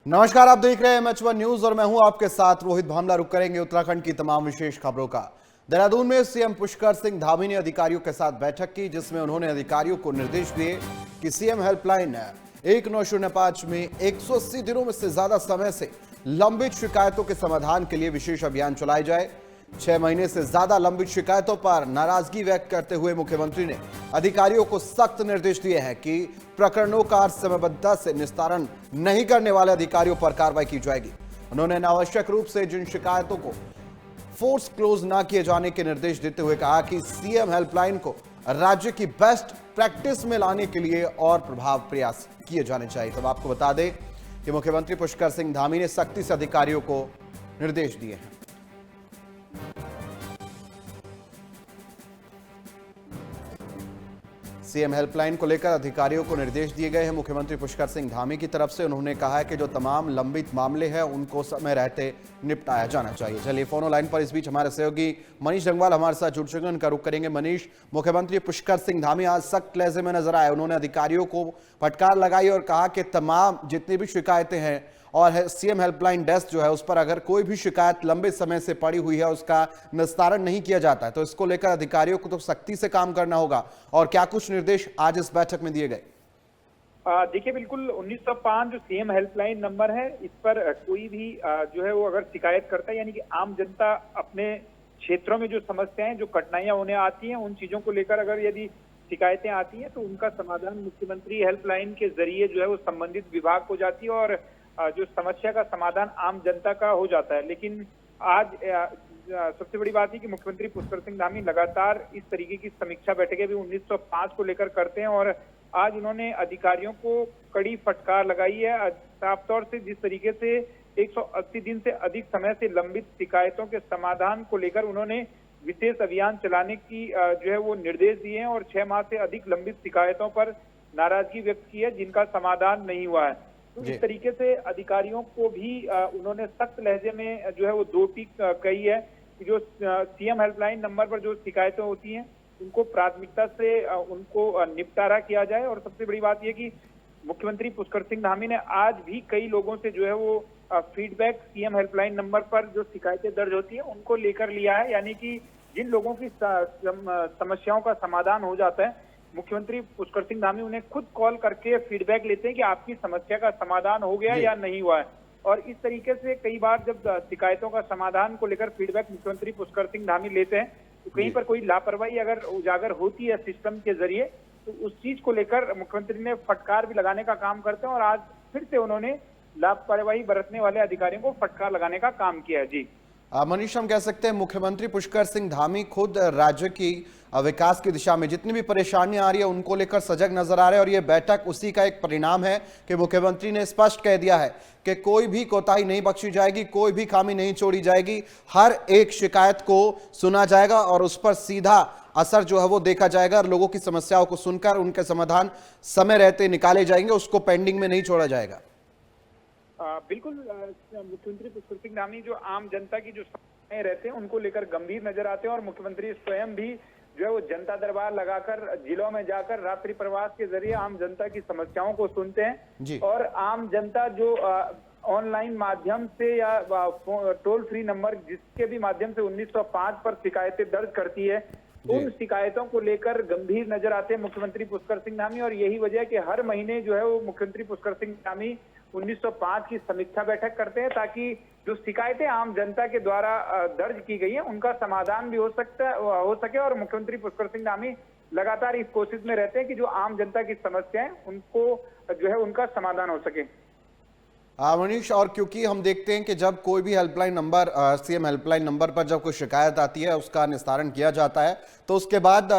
नमस्कार, आप देख रहे हैं एमएच1 न्यूज और मैं हूं आपके साथ रोहित भामला। रुक करेंगे उत्तराखंड की तमाम विशेष खबरों का। देहरादून में सीएम पुष्कर सिंह धामी ने अधिकारियों के साथ बैठक की, जिसमें उन्होंने अधिकारियों को निर्देश दिए कि सीएम हेल्पलाइन 1905 में 180 दिनों में से ज्यादा समय से लंबित शिकायतों के समाधान के लिए विशेष अभियान चलाया जाए। 6 महीने से ज्यादा लंबित शिकायतों पर नाराजगी व्यक्त करते हुए मुख्यमंत्री ने अधिकारियों को सख्त निर्देश दिए हैं कि प्रकरणों का समयबद्धता से निस्तारण नहीं करने वाले अधिकारियों पर कार्रवाई की जाएगी। उन्होंने अनावश्यक रूप से जिन शिकायतों को फोर्स क्लोज न किए जाने के निर्देश देते हुए कहा कि सीएम हेल्पलाइन को राज्य की बेस्ट प्रैक्टिस में लाने के लिए और प्रभाव प्रयास किए जाने चाहिए। तब आपको बता दें कि मुख्यमंत्री पुष्कर सिंह धामी ने सख्ती से अधिकारियों को निर्देश दिए हैं। सीएम हेल्पलाइन को लेकर अधिकारियों को निर्देश दिए गए हैं मुख्यमंत्री पुष्कर सिंह धामी की तरफ से। उन्होंने कहा है कि जो तमाम लंबित मामले हैं उनको समय रहते निपटाया जाना चाहिए। चलिए फोन लाइन पर इस बीच हमारे सहयोगी मनीष जंगवाल हमारे साथ जुड़ चुके हैं, उनका रुख करेंगे। मनीष, मुख्यमंत्री पुष्कर सिंह धामी आज सख्त लहजे में नजर आए। उन्होंने अधिकारियों को फटकार लगाई और कहा कि तमाम जितनी भी शिकायतें हैं और सीएम हेल्पलाइन डेस्क जो है उस पर अगर कोई भी शिकायत लंबे समय से पड़ी हुई है उसका निस्तारण नहीं किया जाता है तो इसको लेकर अधिकारियों को तो सख्ती से काम करना होगा। और क्या कुछ निर्देश आज इस बैठक में दिए गए? देखिए, बिल्कुल 1905 जो सीएम हेल्पलाइन नंबर है, इस पर कोई भी जो है वो अगर शिकायत करता है, यानी कि आम जनता अपने क्षेत्रों में जो समस्याएं, जो कठिनाइयां उन्हें आती हैं, उन चीजों को लेकर अगर यदि शिकायतें आती हैं तो उनका समाधान मुख्यमंत्री हेल्पलाइन के जरिए जो है वो संबंधित विभाग को जाती है और जो समस्या का समाधान आम जनता का हो जाता है। लेकिन आज सबसे बड़ी बात है कि मुख्यमंत्री पुष्कर सिंह धामी लगातार इस तरीके की समीक्षा बैठकें भी 1905 को लेकर करते हैं और आज उन्होंने अधिकारियों को कड़ी फटकार लगाई है। साफ तौर से जिस तरीके से 180 दिन से अधिक समय से लंबित शिकायतों के समाधान को लेकर उन्होंने विशेष अभियान चलाने की जो है वो निर्देश दिए हैं और 6 माह से अधिक लंबित शिकायतों पर नाराजगी व्यक्त की है जिनका समाधान नहीं हुआ है। तो इस तरीके से अधिकारियों को भी उन्होंने सख्त लहजे में जो है वो 2 टिक कही है कि जो सीएम हेल्पलाइन नंबर पर जो शिकायतें होती हैं उनको प्राथमिकता से उनको निपटारा किया जाए। और सबसे बड़ी बात यह कि मुख्यमंत्री पुष्कर सिंह धामी ने आज भी कई लोगों से जो है वो फीडबैक सीएम हेल्पलाइन नंबर पर जो शिकायतें दर्ज होती है उनको लेकर लिया है, यानी कि जिन लोगों की समस्याओं का समाधान हो जाता है मुख्यमंत्री पुष्कर सिंह धामी उन्हें खुद कॉल करके फीडबैक लेते हैं कि आपकी समस्या का समाधान हो गया या नहीं हुआ है। और इस तरीके से कई बार जब शिकायतों का समाधान को लेकर फीडबैक मुख्यमंत्री पुष्कर सिंह धामी लेते हैं तो कहीं पर कोई लापरवाही अगर उजागर होती है सिस्टम के जरिए तो उस चीज को लेकर मुख्यमंत्री ने फटकार भी लगाने का काम करते हैं और आज फिर से उन्होंने लापरवाही बरतने वाले अधिकारियों को फटकार लगाने का काम किया है। जी मनीष, हम कह सकते हैं मुख्यमंत्री पुष्कर सिंह धामी खुद राज्य की विकास की दिशा में जितनी भी परेशानियां आ रही है उनको लेकर सजग नजर आ रहे हैं और यह बैठक उसी का एक परिणाम है कि मुख्यमंत्री ने स्पष्ट कह दिया है कि कोई भी कोताही नहीं बख्शी जाएगी, कोई भी खामी नहीं छोड़ी जाएगी, हर एक शिकायत को सुना जाएगा और उस पर सीधा असर जो है वो देखा जाएगा और लोगों की समस्याओं को सुनकर उनके समाधान समय रहते निकाले जाएंगे, उसको पेंडिंग में नहीं छोड़ा जाएगा। बिल्कुल, मुख्यमंत्री पुष्कर सिंह धामी जो आम जनता की जो समस्याएं रहते हैं उनको लेकर गंभीर नजर आते हैं और मुख्यमंत्री स्वयं भी जो है वो जनता दरबार लगाकर जिलों में जाकर रात्रि प्रवास के जरिए आम जनता की समस्याओं को सुनते हैं और आम जनता जो ऑनलाइन माध्यम से या टोल फ्री नंबर जिसके भी माध्यम से 1905 पर शिकायतें दर्ज करती है उन शिकायतों को लेकर गंभीर नजर आते हैं मुख्यमंत्री पुष्कर सिंह धामी। और यही वजह है कि हर महीने जो है वो मुख्यमंत्री पुष्कर सिंह धामी 1905 की समीक्षा बैठक करते हैं ताकि जो शिकायतें आम जनता के द्वारा दर्ज की गई हैं उनका समाधान भी हो सके और मुख्यमंत्री पुष्कर सिंह धामी लगातार इस कोशिश में रहते हैं कि जो आम जनता की समस्याएं उनको जो है उनका समाधान हो सके। मनीष, और क्योंकि हम देखते हैं कि जब कोई भी helpline number CM helpline number पर जब कोई शिकायत आती है उसका निस्तारण किया जाता है तो उसके बाद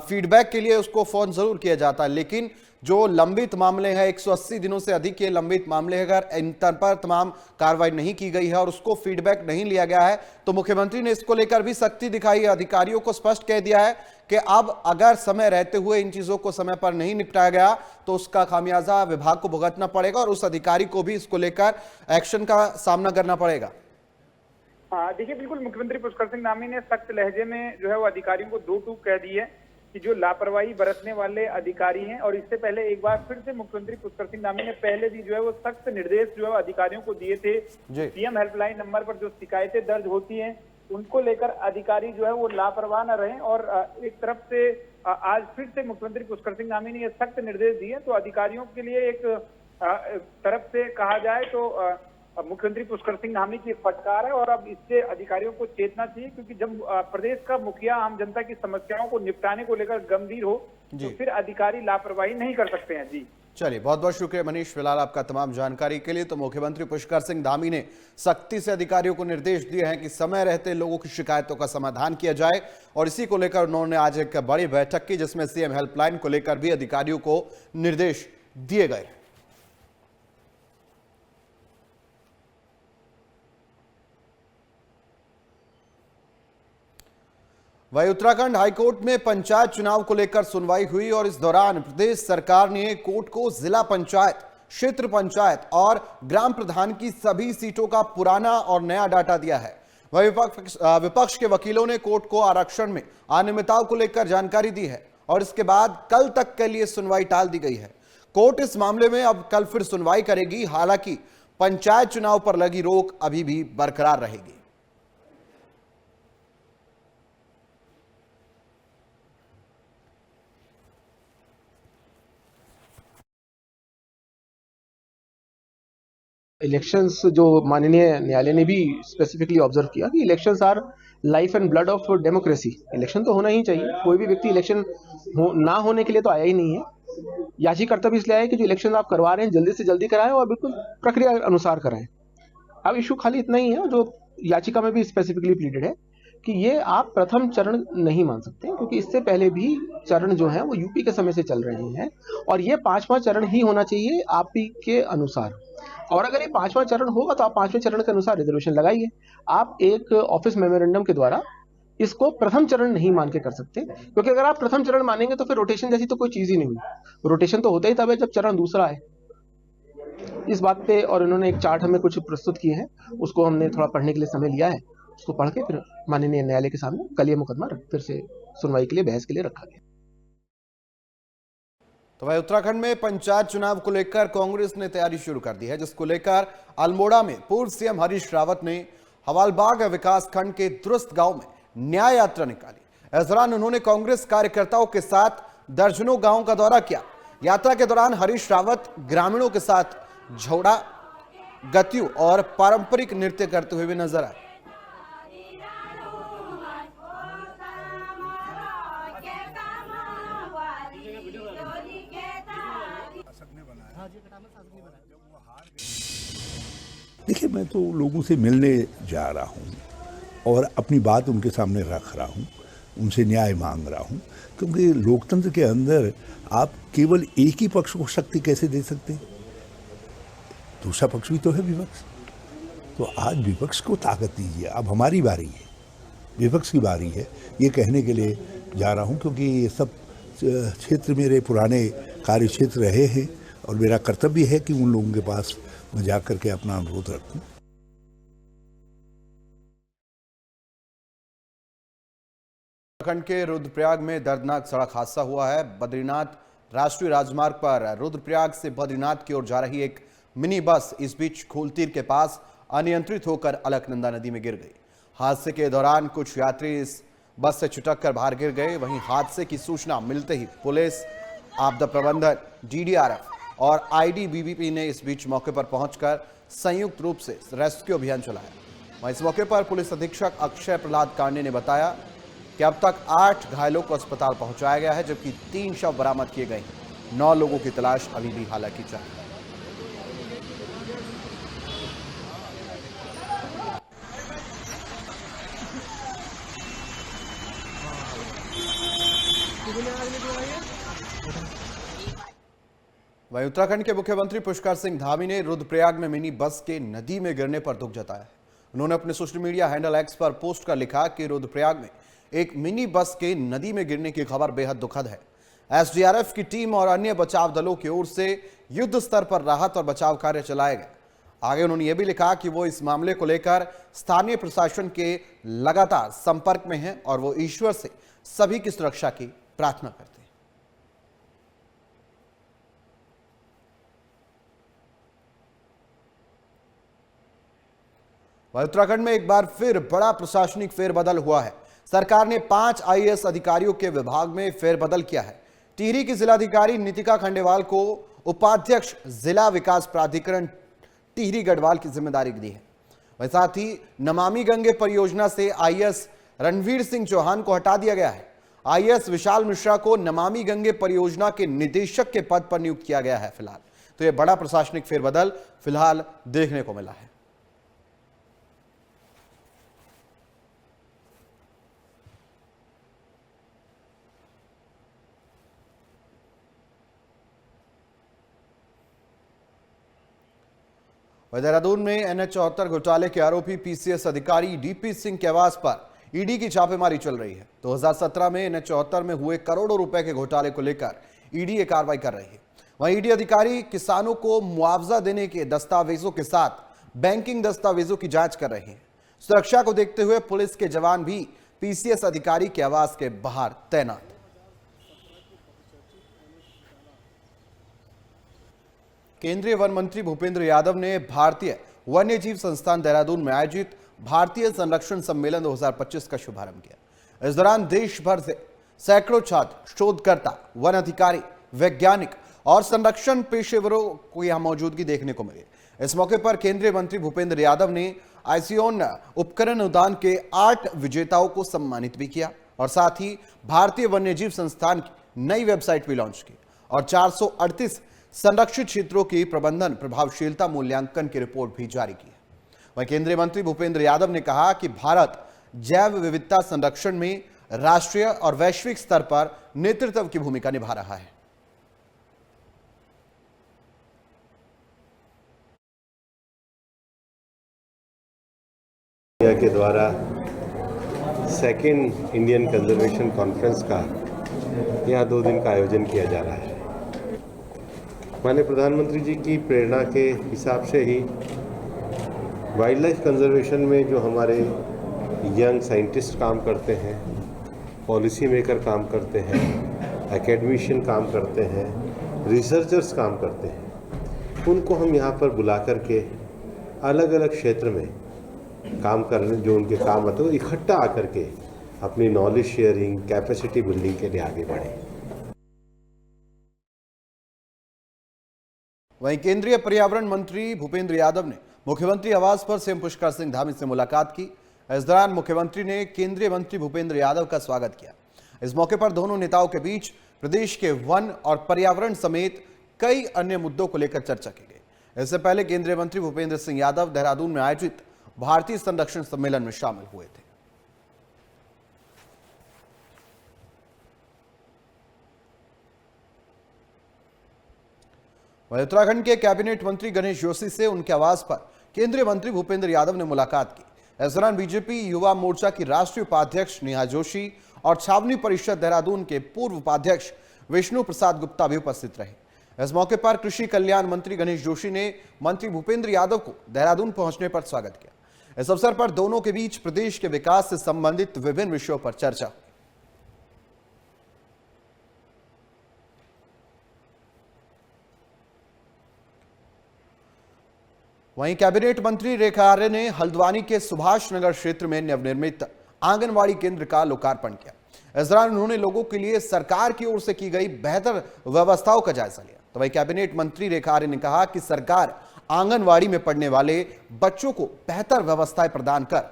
फीडबैक के लिए उसको फोन जरूर किया जाता है, लेकिन जो लंबित मामले हैं 180 दिनों से अधिक के लंबित मामले हैं अगर इन पर तमाम कार्रवाई नहीं की गई है और उसको फीडबैक नहीं लिया गया है तो मुख्यमंत्री ने इसको लेकर भी सख्ती दिखाई है, अधिकारियों को स्पष्ट कह दिया है कि अब अगर समय रहते हुए इन चीजों को समय पर नहीं निपटाया गया तो उसका खामियाजा विभाग को भुगतना पड़ेगा और उस अधिकारी को भी इसको लेकर एक्शन का सामना करना पड़ेगा। देखिए, बिल्कुल मुख्यमंत्री पुष्कर सिंह धामी ने सख्त लहजे में जो है वो अधिकारियों को 2 टूक कह दी है कि जो लापरवाही बरतने वाले अधिकारी हैं, और इससे पहले एक बार फिर से मुख्यमंत्री पुष्कर सिंह धामी ने पहले भी जो है वो सख्त निर्देश जो है अधिकारियों को दिए थे। सीएम हेल्पलाइन नंबर पर जो शिकायतें दर्ज होती हैं उनको लेकर अधिकारी जो है वो लापरवाह न रहें, और एक तरफ से आज फिर से मुख्यमंत्री पुष्कर सिंह धामी ने ये सख्त निर्देश दिए। तो अधिकारियों के लिए एक तरफ से कहा जाए तो मुख्यमंत्री पुष्कर सिंह धामी की फटकार है, और अब इससे अधिकारियों को चेतना चाहिए, क्योंकि जब प्रदेश का मुखिया आम जनता की समस्याओं को निपटाने को लेकर गंभीर हो तो फिर अधिकारी लापरवाही नहीं कर सकते हैं। जी चलिए, बहुत बहुत शुक्रिया मनीष फिलहाल आपका तमाम जानकारी के लिए। तो मुख्यमंत्री पुष्कर सिंह धामी ने सख्ती से अधिकारियों को निर्देश दिए हैं कि समय रहते लोगों की शिकायतों का समाधान किया जाए, और इसी को लेकर उन्होंने आज एक बड़ी बैठक की जिसमें सीएम हेल्पलाइन को लेकर भी अधिकारियों को निर्देश दिए गए। वहीं उत्तराखंड हाईकोर्ट में पंचायत चुनाव को लेकर सुनवाई हुई, और इस दौरान प्रदेश सरकार ने कोर्ट को जिला पंचायत, क्षेत्र पंचायत और ग्राम प्रधान की सभी सीटों का पुराना और नया डाटा दिया है। वहीं विपक्ष के वकीलों ने कोर्ट को आरक्षण में अनियमितताओं को लेकर जानकारी दी है, और इसके बाद कल तक के लिए सुनवाई टाल दी गई है। कोर्ट इस मामले में अब कल फिर सुनवाई करेगी। हालांकि पंचायत चुनाव पर लगी रोक अभी भी बरकरार रहेगी। इलेक्शंस जो माननीय न्यायालय ने भी स्पेसिफिकली ऑब्जर्व किया कि elections our life and blood of democracy. Election तो होना ही चाहिए, कोई भी व्यक्ति इलेक्शन ना होने के लिए तो आया ही नहीं है। याचिकाकर्ता भी इसलिए आए कि जो इलेक्शन आप करवा रहे हैं जल्दी से जल्दी कराएं और बिल्कुल प्रक्रिया अनुसार कराएं। अब इशू खाली इतना ही है, जो याचिका में भी स्पेसिफिकली प्लीडेड है कि ये आप प्रथम चरण नहीं मान सकते, क्योंकि इससे पहले भी चरण जो है वो यूपी के समय से चल रहे हैं, और ये 5वां चरण ही होना चाहिए आप के अनुसार। और अगर ये 5वां चरण होगा तो आप 5वें चरण के अनुसार रिजर्वेशन लगाइए। आप एक ऑफिस मेमोरेंडम के द्वारा इसको प्रथम चरण नहीं मान के कर सकते, क्योंकि अगर आप प्रथम चरण मानेंगे तो फिर रोटेशन जैसी तो कोई चीज ही नहीं हुई। रोटेशन तो होता ही तब है जब चरण दूसरा है। इस बात पे और इन्होंने एक चार्ट हमें कुछ प्रस्तुत किए हैं, उसको हमने थोड़ा पढ़ने के लिए समय लिया है। उसको पढ़ के फिर माननीय न्यायालय के सामने कल ये मुकदमा फिर से सुनवाई के लिए, बहस के लिए रखा गया। तो वही उत्तराखंड में पंचायत चुनाव को लेकर कांग्रेस ने तैयारी शुरू कर दी है, जिसको लेकर अल्मोड़ा में पूर्व सीएम हरीश रावत ने हवालबाग विकास खंड के दुरुस्त गांव में न्याय यात्रा निकाली। इस दौरान उन्होंने कांग्रेस कार्यकर्ताओं के साथ दर्जनों गांवों का दौरा किया। यात्रा के दौरान हरीश रावत ग्रामीणों के साथ झोड़ा, गतियों और पारंपरिक नृत्य करते हुए भी नजर आए। देखिए, मैं तो लोगों से मिलने जा रहा हूँ और अपनी बात उनके सामने रख रहा हूँ, उनसे न्याय मांग रहा हूँ, क्योंकि लोकतंत्र के अंदर आप केवल एक ही पक्ष को शक्ति कैसे दे सकते हैं? दूसरा पक्ष भी तो है विपक्ष। तो आज विपक्ष को ताकत दीजिए। अब हमारी बारी है, विपक्ष की बारी है। ये कहने के लिए जा रहा हूँ क्योंकि ये सब क्षेत्र मेरे पुराने कार्य क्षेत्र रहे हैं, और मेरा कर्तव्य है कि उन लोगों के पास मैं जा करके अपना अनुरोध रखूं। उत्तराखंड के रुद्रप्रयाग में दर्दनाक सड़क हादसा हुआ है। बद्रीनाथ राष्ट्रीय राजमार्ग पर रुद्रप्रयाग से बद्रीनाथ की ओर जा रही एक मिनी बस इस बीच खूलतीर के पास अनियंत्रित होकर अलकनंदा नदी में गिर गई। हादसे के दौरान कुछ यात्री इस बस से छिटक कर बाहर गिर गए। वहीं हादसे की सूचना मिलते ही पुलिस, आपदा प्रबंधन, डीडीआरएफ और आईटीबीपी ने इस बीच मौके पर पहुंचकर संयुक्त रूप से रेस्क्यू अभियान चलाया। वहीं इस मौके पर पुलिस अधीक्षक अक्षय प्रहलाद कांडे ने बताया कि अब तक 8 घायलों को अस्पताल पहुंचाया गया है, जबकि 3 शव बरामद किए गए हैं। 9 लोगों की तलाश अभी भी हालांकि जारी है। वहीं उत्तराखंड के मुख्यमंत्री पुष्कर सिंह धामी ने रुद्रप्रयाग में मिनी बस के नदी में गिरने पर दुख जताया है। उन्होंने अपने सोशल मीडिया हैंडल एक्स पर पोस्ट कर लिखा कि रुद्रप्रयाग में एक मिनी बस के नदी में गिरने की खबर बेहद दुखद है। एसडीआरएफ की टीम और अन्य बचाव दलों की ओर से युद्ध स्तर पर राहत और बचाव कार्य चलाए गए। आगे उन्होंने यह भी लिखा कि वो इस मामले को लेकर स्थानीय प्रशासन के लगातार संपर्क में हैं और वो ईश्वर से सभी की सुरक्षा की प्रार्थना करते हैं। उत्तराखंड में एक बार फिर बड़ा प्रशासनिक फेरबदल हुआ है। सरकार ने 5 आईएएस अधिकारियों के विभाग में फेरबदल किया है। टिहरी की जिलाधिकारी नितिका खंडेवाल को उपाध्यक्ष जिला विकास प्राधिकरण टिहरी गढ़वाल की जिम्मेदारी दी है। वहीं साथ ही नमामि गंगे परियोजना से आईएएस रणवीर सिंह चौहान को हटा दिया गया है। आईएएस विशाल मिश्रा को नमामि गंगे परियोजना के निदेशक के पद पर नियुक्त किया गया है। फिलहाल तो यह बड़ा प्रशासनिक फेरबदल फिलहाल देखने को मिला है। देहरादून में NH-74 घोटाले के आरोपी पीसीएस अधिकारी डीपी सिंह के आवास पर ईडी की छापेमारी चल रही है। 2017 में NH-74 में हुए करोड़ों रुपए के घोटाले को लेकर ईडी ये कार्रवाई कर रही है। वहीं ईडी अधिकारी किसानों को मुआवजा देने के दस्तावेजों के साथ बैंकिंग दस्तावेजों की जांच कर रहे हैं। सुरक्षा को देखते हुए पुलिस के जवान भी पीसीएस अधिकारी के आवास के बाहर तैनात। केंद्रीय वन मंत्री भूपेंद्र यादव ने भारतीय वन्यजीव संस्थान देहरादून में आयोजित भारतीय संरक्षण सम्मेलन 2025 का शुभारंभ किया। इस दौरान देश भर से सैकड़ों छात्र, शोधकर्ता, वन अधिकारी, वैज्ञानिक और संरक्षण पेशेवरों को यहां मौजूदगी देखने को मिली। इस मौके पर केंद्रीय मंत्री भूपेंद्र यादव ने आईसीओन उपकरण उद्यान के 8 विजेताओं को सम्मानित भी किया और साथ ही भारतीय वन्यजीव संस्थान की नई वेबसाइट भी लॉन्च की और 438 संरक्षित क्षेत्रों की प्रबंधन प्रभावशीलता मूल्यांकन की रिपोर्ट भी जारी की है। वहीं केंद्रीय मंत्री भूपेंद्र यादव ने कहा कि भारत जैव विविधता संरक्षण में राष्ट्रीय और वैश्विक स्तर पर नेतृत्व की भूमिका निभा रहा है। इंडिया के द्वारा सेकेंड इंडियन कंजर्वेशन कॉन्फ्रेंस का यहाँ 2 दिन का आयोजन किया जा रहा है। माननीय प्रधानमंत्री जी की प्रेरणा के हिसाब से ही वाइल्ड लाइफ कंजर्वेशन में जो हमारे यंग साइंटिस्ट काम करते हैं, पॉलिसी मेकर काम करते हैं, एकेडमिशियन काम करते हैं, रिसर्चर्स काम करते हैं, उनको हम यहाँ पर बुला करके अलग अलग क्षेत्र में काम करने जो उनके काम आते हैं इकट्ठा आकर के अपनी नॉलेज शेयरिंग, कैपेसिटी बिल्डिंग के लिए आगे बढ़े। वहीं केंद्रीय पर्यावरण मंत्री भूपेंद्र यादव ने मुख्यमंत्री आवास पर सीएम पुष्कर सिंह धामी से मुलाकात की। इस दौरान मुख्यमंत्री ने केंद्रीय मंत्री भूपेंद्र यादव का स्वागत किया। इस मौके पर दोनों नेताओं के बीच प्रदेश के वन और पर्यावरण समेत कई अन्य मुद्दों को लेकर चर्चा की गई। इससे पहले केंद्रीय मंत्री भूपेंद्र सिंह यादव देहरादून में आयोजित भारतीय संरक्षण सम्मेलन में शामिल हुए थे। वहीं उत्तराखंड के कैबिनेट मंत्री गणेश जोशी से उनके आवास पर केंद्रीय मंत्री भूपेंद्र यादव ने मुलाकात की। इस दौरान बीजेपी युवा मोर्चा की राष्ट्रीय उपाध्यक्ष नेहा जोशी और छावनी परिषद देहरादून के पूर्व उपाध्यक्ष विष्णु प्रसाद गुप्ता भी उपस्थित रहे। इस मौके पर कृषि कल्याण मंत्री गणेश जोशी ने मंत्री भूपेंद्र यादव को देहरादून पहुंचने पर स्वागत किया। इस अवसर पर दोनों के बीच प्रदेश के विकास से संबंधित विभिन्न विषयों पर चर्चा हुई। वहीं कैबिनेट मंत्री रेखा आर्य ने हल्द्वानी के सुभाष नगर क्षेत्र में नवनिर्मित आंगनवाड़ी केंद्र का लोकार्पण किया। इस दौरान उन्होंने लोगों के लिए सरकार की ओर से की गई बेहतर व्यवस्थाओं का जायजा लिया। तो वहीं कैबिनेट मंत्री रेखा आर्य ने कहा कि सरकार आंगनवाड़ी में पढ़ने वाले बच्चों को बेहतर व्यवस्थाएं प्रदान कर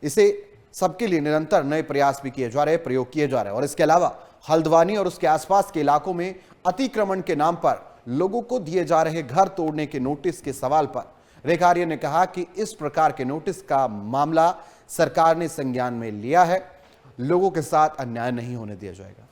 इसे सबके लिए निरंतर नए प्रयास भी किए जा रहे, प्रयोग किए जा रहे हैं। और इसके अलावा हल्द्वानी और उसके आसपास के इलाकों में अतिक्रमण के नाम पर लोगों को दिए जा रहे घर तोड़ने के नोटिस के सवाल पर रेखा आर्य ने कहा कि इस प्रकार के नोटिस का मामला सरकार ने संज्ञान में लिया है। लोगों के साथ अन्याय नहीं होने दिया जाएगा।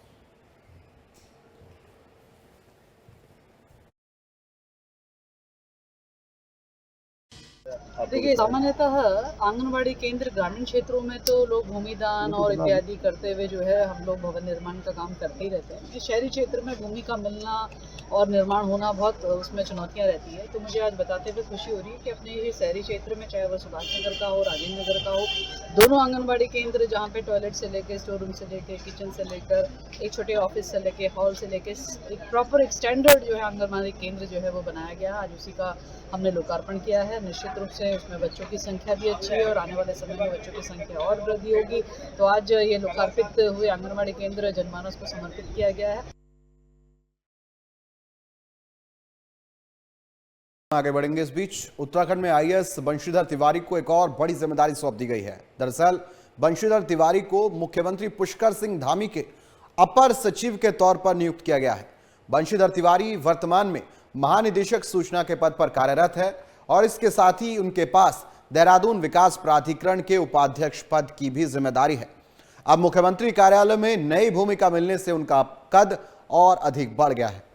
देखिए, सामान्यतः आंगनबाड़ी केंद्र ग्रामीण क्षेत्रों में तो लोग भूमिदान और इत्यादि करते हुए जो है हम लोग भवन निर्माण का काम करते ही रहते हैं। शहरी क्षेत्र में भूमि का मिलना और निर्माण होना बहुत उसमें चुनौतियां रहती है। तो मुझे आज बताते हुए खुशी हो रही है कि अपने ये शहरी क्षेत्र में, चाहे वह सुभाष नगर का हो, राजेंद्र नगर का हो, दोनों आंगनबाड़ी केंद्र जहाँ पे टॉयलेट से लेकर, स्टोर रूम से लेकर, किचन से लेकर, एक छोटे ऑफिस से लेकर, हॉल से लेकर एक प्रॉपर एक स्टैंडर्ड जो है आंगनबाड़ी केंद्र जो है वो बनाया गया है। आज उसी का हमने लोकार्पण किया है। निश्चित रूप से उसमें बच्चों की संख्या भी अच्छी है और आने वाले समय में बच्चों की संख्या और वृद्धि होगी। तो आज ये लोकार्पित हुए आंगनबाड़ी केंद्र जनमानस को समर्पित किया गया है। आगे बढ़ेंगे। इस बीच उत्तराखंड में आईएएस बंशीधर तिवारी को एक और बड़ी जिम्मेदारी सौंप दी गई है। दरअसल बंशीधर तिवारी को मुख्यमंत्री पुष्कर सिंह धामी के अपर सचिव के तौर पर नियुक्त किया गया है। बंशीधर तिवारी वर्तमान में महानिदेशक सूचना के पद पर कार्यरत है और इसके साथ ही उनके पास देहरादून विकास प्राधिकरण के उपाध्यक्ष पद की भी जिम्मेदारी है। अब मुख्यमंत्री कार्यालय में नई भूमिका मिलने से उनका कद और अधिक बढ़ गया है।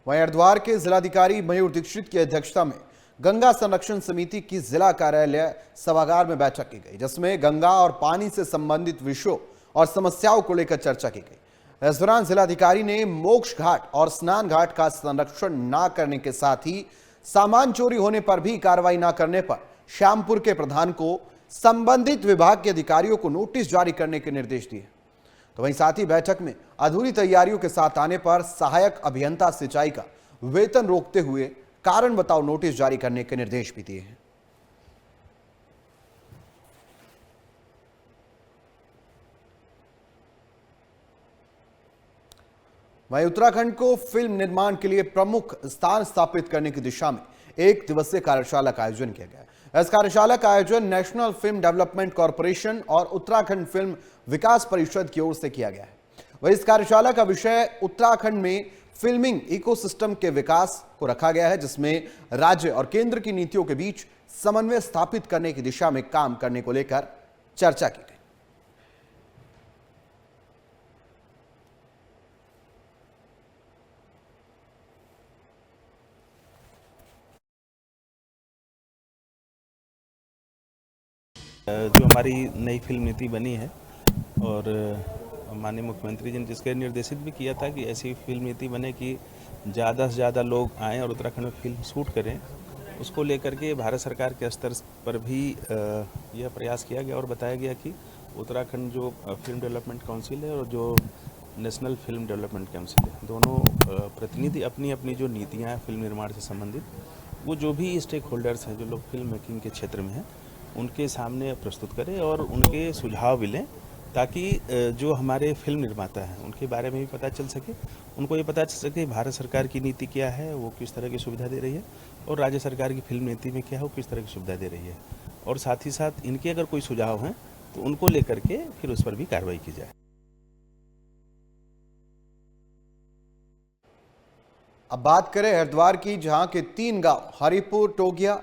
वहीं हरिद्वार के जिलाधिकारी मयूर दीक्षित की अध्यक्षता में गंगा संरक्षण समिति की जिला कार्यालय सभागार में बैठक की गई, जिसमें गंगा और पानी से संबंधित विषयों और समस्याओं को लेकर चर्चा की गई। इस दौरान जिलाधिकारी ने मोक्ष घाट और स्नान घाट का संरक्षण न करने के साथ ही सामान चोरी होने पर भी कार्रवाई न करने पर श्यामपुर के प्रधान को संबंधित विभाग के अधिकारियों को नोटिस जारी करने के निर्देश दिए। तो वहीं साथ ही बैठक में अधूरी तैयारियों के साथ आने पर सहायक अभियंता सिंचाई का वेतन रोकते हुए कारण बताओ नोटिस जारी करने के निर्देश भी दिए हैं। वहीं उत्तराखंड को फिल्म निर्माण के लिए प्रमुख स्थान स्थापित करने की दिशा में एक दिवसीय कार्यशाला का आयोजन किया गया। इस कार्यशाला का आयोजन नेशनल फिल्म डेवलपमेंट कॉरपोरेशन और उत्तराखंड फिल्म विकास परिषद की ओर से किया गया है। वहीं इस कार्यशाला का विषय उत्तराखंड में फिल्मिंग इकोसिस्टम के विकास को रखा गया है, जिसमें राज्य और केंद्र की नीतियों के बीच समन्वय स्थापित करने की दिशा में काम करने को लेकर चर्चा की गई। जो हमारी नई फिल्म नीति बनी है और माननीय मुख्यमंत्री जी ने जिसके निर्देशित भी किया था कि ऐसी फिल्म नीति बने कि ज़्यादा से ज़्यादा लोग आएँ और उत्तराखंड में फिल्म शूट करें, उसको लेकर के भारत सरकार के स्तर पर भी यह प्रयास किया गया और बताया गया कि उत्तराखंड जो फिल्म डेवलपमेंट काउंसिल है और जो नेशनल फिल्म डेवलपमेंट काउंसिल है, दोनों प्रतिनिधि अपनी अपनी जो नीतियाँ हैं फिल्म निर्माण से संबंधित, वो जो भी स्टेक होल्डर्स हैं जो लोग फिल्म मेकिंग के क्षेत्र में हैं, उनके सामने प्रस्तुत करें और उनके सुझाव भी लें, ताकि जो हमारे फिल्म निर्माता हैं उनके बारे में भी पता चल सके, उनको ये पता चल सके भारत सरकार की नीति क्या है, वो किस तरह की सुविधा दे रही है, और राज्य सरकार की फिल्म नीति में क्या है, वो किस तरह की सुविधा दे रही है, और साथ ही साथ इनके अगर कोई सुझाव हैं तो उनको लेकर के फिर उस पर भी कार्रवाई की जाए। अब बात करें हरिद्वार की, जहां के 3 गांव हरिपुर टोंगिया,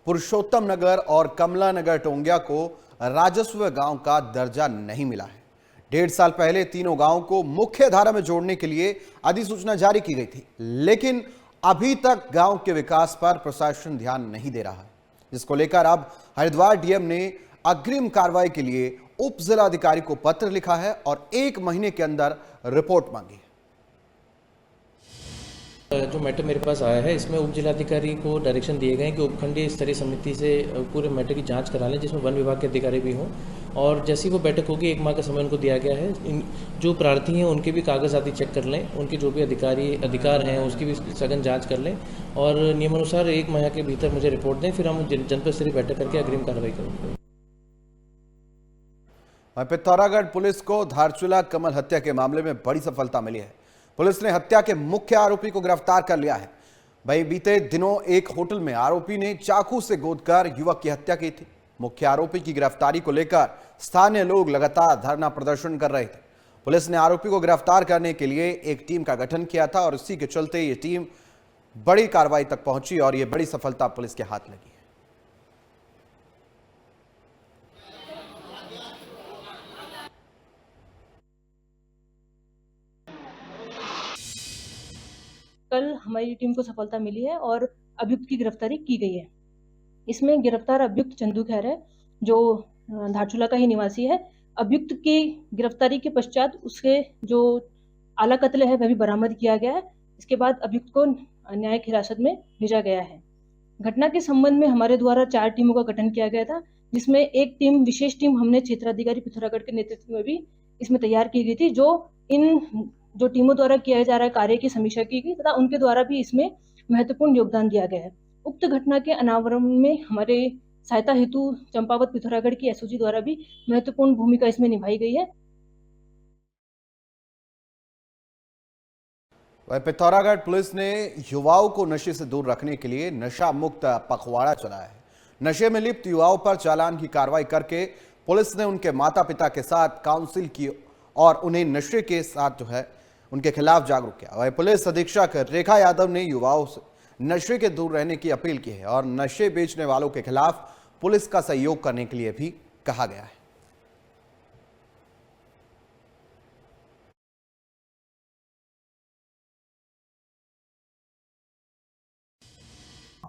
पुरुषोत्तम नगर और कमला नगर टोंगिया को राजस्व गांव का दर्जा नहीं मिला है। 1.5 साल पहले तीनों गांवों को मुख्य धारा में जोड़ने के लिए अधिसूचना जारी की गई थी, लेकिन अभी तक गांव के विकास पर प्रशासन ध्यान नहीं दे रहा है, जिसको लेकर अब हरिद्वार डीएम ने अग्रिम कार्रवाई के लिए उप जिलाधिकारी को पत्र लिखा है और 1 महीने के अंदर रिपोर्ट मांगी है। जो मैटर मेरे पास आया है, इसमें उप जिलाधिकारी को डायरेक्शन दिए गए हैं कि उपखंडीय स्तरीय समिति से पूरे मैटर की जांच करा लें, जिसमें वन विभाग के अधिकारी भी हों, और जैसी वो बैठक होगी 1 माह का समय उनको दिया गया है। जो प्रार्थी हैं उनके भी कागज आदि चेक कर लें, उनके जो भी अधिकार हैं उसकी भी सघन जाँच कर लें और नियमानुसार 1 माह के भीतर मुझे रिपोर्ट दें, फिर हम जनपद स्तरीय बैठक करके अग्रिम कार्रवाई करेंगे। पिथौरागढ़ पुलिस को धारचूला कमल हत्या के मामले में बड़ी सफलता मिली है। पुलिस ने हत्या के मुख्य आरोपी को गिरफ्तार कर लिया है। वहीं बीते दिनों एक होटल में आरोपी ने चाकू से गोदकर युवक की हत्या की थी। मुख्य आरोपी की गिरफ्तारी को लेकर स्थानीय लोग लगातार धरना प्रदर्शन कर रहे थे। पुलिस ने आरोपी को गिरफ्तार करने के लिए एक टीम का गठन किया था और इसी के चलते ये टीम बड़ी कार्रवाई तक पहुंची और ये बड़ी सफलता पुलिस के हाथ लगी है। कल हमारी टीम को सफलता मिली है और अभियुक्त की गिरफ्तारी की गई है। इसमें गिरफ्तार अभियुक्त चंदू खैर है, जो धारचूला का ही निवासी है। अभियुक्त की गिरफ्तारी के पश्चात उसके जो आला कत्ल है वह भी बरामद किया गया है। इसके बाद अभियुक्त को न्यायिक हिरासत में भेजा गया है। घटना के संबंध में हमारे द्वारा 4 टीमों का गठन किया गया था, जिसमें एक टीम, विशेष टीम हमने क्षेत्राधिकारी पिथौरागढ़ के नेतृत्व में भी इसमें तैयार की गई थी, जो टीमों द्वारा किया जा रहा कार्य की समीक्षा की गई तथा उनके द्वारा भी इसमें महत्वपूर्ण योगदान दिया गया है। उक्त घटना के अनावरण में हमारे सहायता हेतु चंपावत पिथौरागढ़ की एसओजी द्वारा भी महत्वपूर्ण भूमिका इसमें निभाई गई है। वह पिथौरागढ़ पुलिस ने युवाओं को नशे से दूर रखने के लिए नशा मुक्त पखवाड़ा चलाया है। नशे में लिप्त युवाओं पर चालान की कार्रवाई करके पुलिस ने उनके माता पिता के साथ काउंसिल की और उन्हें नशे के साथ उनके खिलाफ जागरूक किया। वह पुलिस अधीक्षक रेखा यादव ने युवाओं से नशे के दूर रहने की अपील की है और नशे बेचने वालों के खिलाफ पुलिस का सहयोग करने के लिए भी कहा गया है।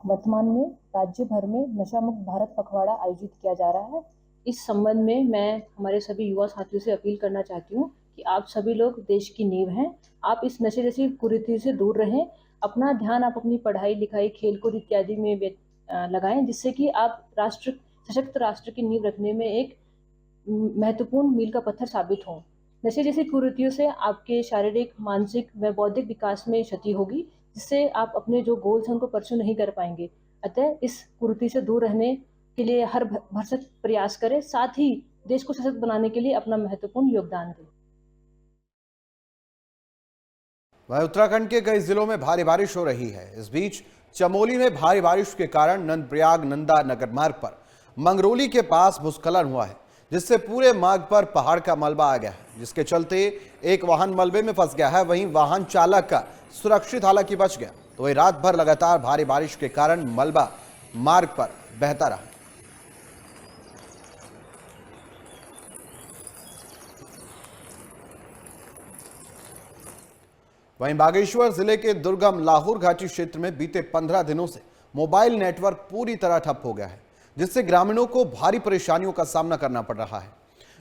वर्तमान में राज्य भर में नशा मुक्त भारत पखवाड़ा आयोजित किया जा रहा है। इस संबंध में मैं हमारे सभी युवा साथियों से अपील करना चाहती हूँ कि आप सभी लोग देश की नींव हैं। आप इस नशे जैसी कुरीति से दूर रहें। अपना ध्यान आप अपनी पढ़ाई लिखाई, खेलकूद इत्यादि में लगाएं, जिससे कि आप सशक्त राष्ट्र की नींव रखने में एक महत्वपूर्ण मील का पत्थर साबित हों। नशे जैसी कुरीतियों से आपके शारीरिक, मानसिक व बौद्धिक विकास में क्षति होगी, जिससे आप अपने जो गोल्स हैं उनको परस्यू नहीं कर पाएंगे। अतः इस कुरीति से दूर रहने के लिए हर भरसक प्रयास करें, साथ ही देश को सशक्त बनाने के लिए अपना महत्वपूर्ण योगदान दें। वह उत्तराखंड के कई जिलों में भारी बारिश हो रही है। इस बीच चमोली में भारी बारिश के कारण नंदप्रयाग नंदा नगर मार्ग पर मंगरोली के पास भूस्खलन हुआ है, जिससे पूरे मार्ग पर पहाड़ का मलबा आ गया है, जिसके चलते एक वाहन मलबे में फंस गया है। वहीं वाहन चालक का सुरक्षित हालांकि बच गया। तो वही रात भर लगातार भारी बारिश के कारण मलबा मार्ग पर बहता रहा। वहीं बागेश्वर जिले के दुर्गम लाहौर घाटी क्षेत्र में बीते 15 दिनों से मोबाइल नेटवर्क पूरी तरह ठप हो गया है, जिससे ग्रामीणों को भारी परेशानियों का सामना करना पड़ रहा है।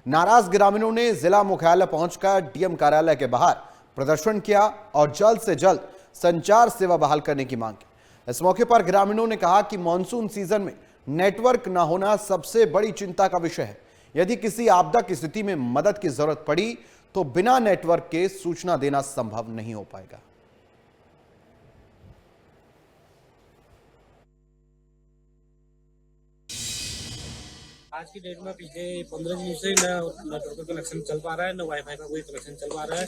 नाराज ग्रामीणों ने जिला मुख्यालय पहुंचकर डीएम कार्यालय के बाहर प्रदर्शन किया और जल्द से जल्द संचार सेवा बहाल करने की मांग की। इस मौके पर ग्रामीणों ने कहा कि मानसून सीजन में नेटवर्क न होना सबसे बड़ी चिंता का विषय है। यदि किसी आपदा की स्थिति में मदद की जरूरत पड़ी तो बिना नेटवर्क के सूचना देना संभव नहीं हो पाएगा। आज की डेट में पिछले 15 दिनों से न नेटवर्क का कनेक्शन चल पा रहा है, न वाईफाई का कोई कनेक्शन चल पा रहा है।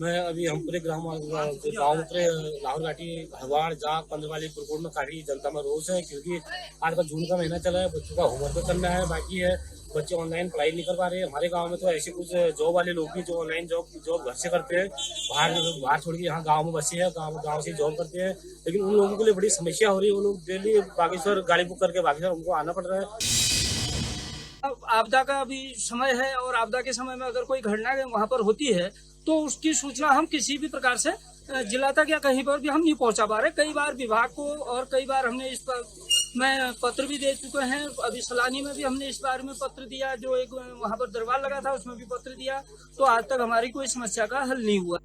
मैं अभी हम पूरे गांव पूरे लाहौर घाटी, हरवाड़, जाग, पंद्रवाली, पुरकोट में काफी जनता में रोष है, क्योंकि आज का जून का महीना चला है। बच्चों का होमवर्क करना है, बाकी है, बच्चे ऑनलाइन पढ़ाई नहीं कर पा रहे हैं। हमारे गांव में तो ऐसे कुछ जॉब वाले लोग भी जो ऑनलाइन जॉब घर से करते हैं, बाहर छोड़ के यहाँ गाँव में बसे हैं, गाँव से जॉब करते हैं, लेकिन उन लोगों के लिए बड़ी समस्या हो रही है। वो लोग डेली बागेश्वर गाड़ी बुक करके बागेश्वर उनको आना पड़ रहा है। आपदा का अभी समय है और आपदा के समय में अगर कोई घटना वहाँ पर होती है तो उसकी सूचना हम किसी भी प्रकार से जिला तक या कहीं पर भी हम नहीं पहुँचा पा रहे। कई बार विभाग को और कई बार हमने इस पर मैं पत्र भी दे चुके हैं। अभी सलानी में भी हमने इस बारे में पत्र दिया, जो एक वहाँ पर दरबार लगा था उसमें भी पत्र दिया, तो आज तक हमारी कोई समस्या का हल नहीं हुआ।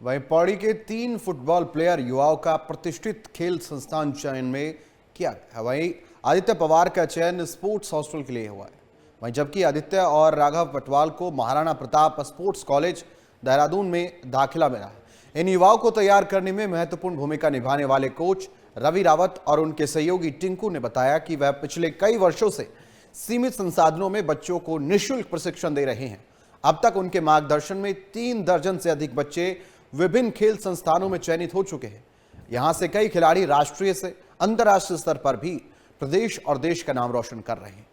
वहीं पौड़ी के 3 फुटबॉल प्लेयर युवाओं का प्रतिष्ठित खेल संस्थान चयन में किया गया। वहीं आदित्य पवार का चयन स्पोर्ट्स हॉस्टल के लिए हुआ है। वहीं जबकि आदित्य और राघव पटवाल को महाराणा प्रताप स्पोर्ट्स कॉलेज देहरादून में दाखिला मिला है। इन युवाओं को तैयार करने में महत्वपूर्ण भूमिका निभाने वाले कोच रवि रावत और उनके सहयोगी टिंकू ने बताया कि वह पिछले कई वर्षों से सीमित संसाधनों में बच्चों को निःशुल्क प्रशिक्षण दे रहे हैं। अब तक उनके मार्गदर्शन में 3 दर्जन से अधिक बच्चे विभिन्न खेल संस्थानों में चयनित हो चुके हैं। यहां से कई खिलाड़ी राष्ट्रीय से अंतर्राष्ट्रीय स्तर पर भी प्रदेश और देश का नाम रोशन कर रहे हैं।